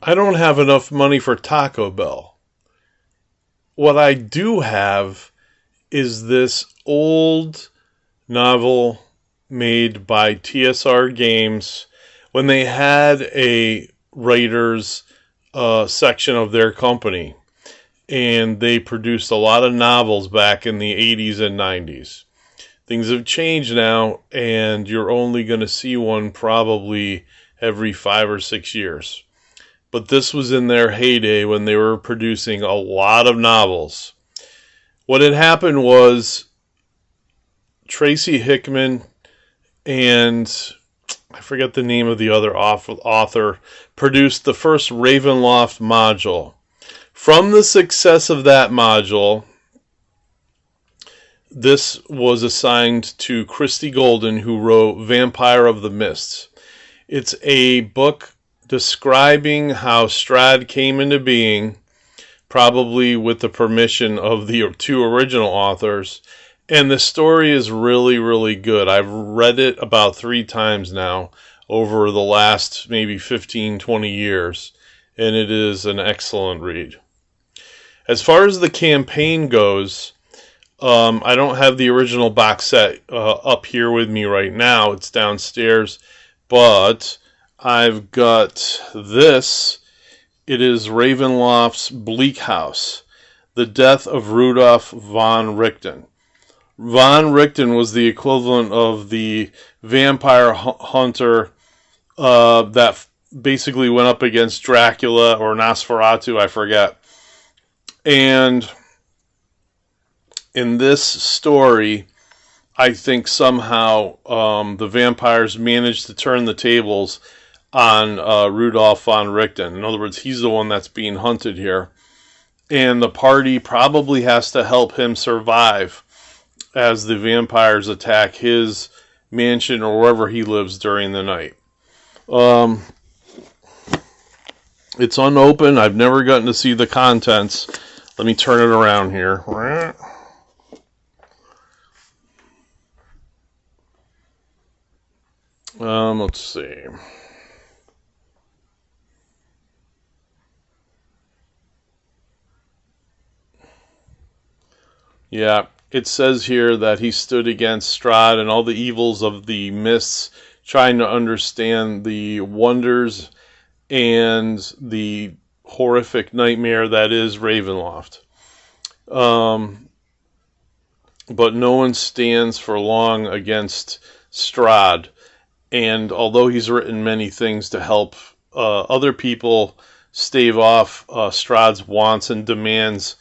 I don't have enough money for Taco Bell. What I do have is this old novel made by TSR Games when they had a writers section of their company, and they produced a lot of novels back in the 80s and 90s. Things have changed now, and you're only going to see one probably every 5 or 6 years. But this was in their heyday when they were producing a lot of novels. What had happened was Tracy Hickman and I forget the name of the other author produced the first Ravenloft module. From the success of that module, this was assigned to Christy Golden, who wrote Vampire of the Mists. It's a book describing how Strahd came into being, probably with the permission of the two original authors. And the story is really, really good. I've read it about 3 times now over the last maybe 15, 20 years. And it is an excellent read. As far as the campaign goes, I don't have the original box set up here with me right now. It's downstairs. But I've got this. It is Ravenloft's Bleak House, The Death of Rudolf von Richten. Von Richten was the equivalent of the vampire hunter that basically went up against Dracula or Nosferatu, I forget. And in this story, I think somehow the vampires managed to turn the tables on Rudolf von Richten. In other words, he's the one that's being hunted here. And the party probably has to help him survive as the vampires attack his mansion or wherever he lives during the night. It's unopened. I've never gotten to see the contents. Let me turn it around here. Let's see. Yeah, it says here that he stood against Strahd and all the evils of the mists, trying to understand the wonders and the horrific nightmare that is Ravenloft. But no one stands for long against Strahd. And although he's written many things to help other people stave off Strahd's wants and demands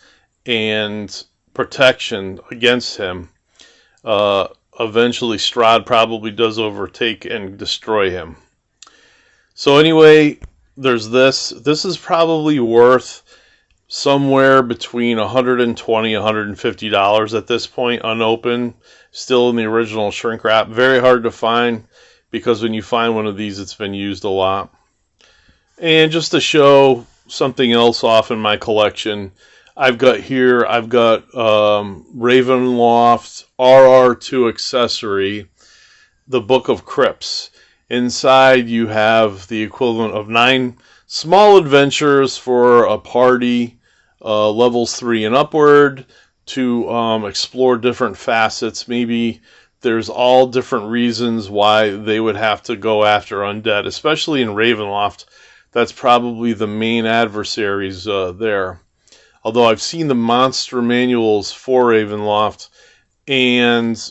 and protection against him, eventually Strahd probably does overtake and destroy him. So anyway, there's this. This is probably worth somewhere between $120 and $150 at this point, unopened, still in the original shrink wrap. Very hard to find, because when you find one of these, it's been used a lot. And just to show something else off in my collection, I've got Ravenloft RR2 accessory, the Book of Crypts. Inside you have the equivalent of 9 small adventures for a party, levels 3 and upward, to explore different facets. Maybe there's all different reasons why they would have to go after undead, especially in Ravenloft. That's probably the main adversaries there. Although I've seen the monster manuals for Ravenloft, and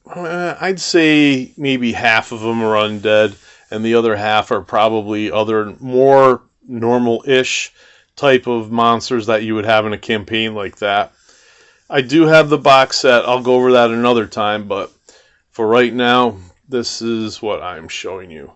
I'd say maybe half of them are undead, and the other half are probably other more normal-ish type of monsters that you would have in a campaign like that. I do have the box set. I'll go over that another time, but for right now, this is what I'm showing you.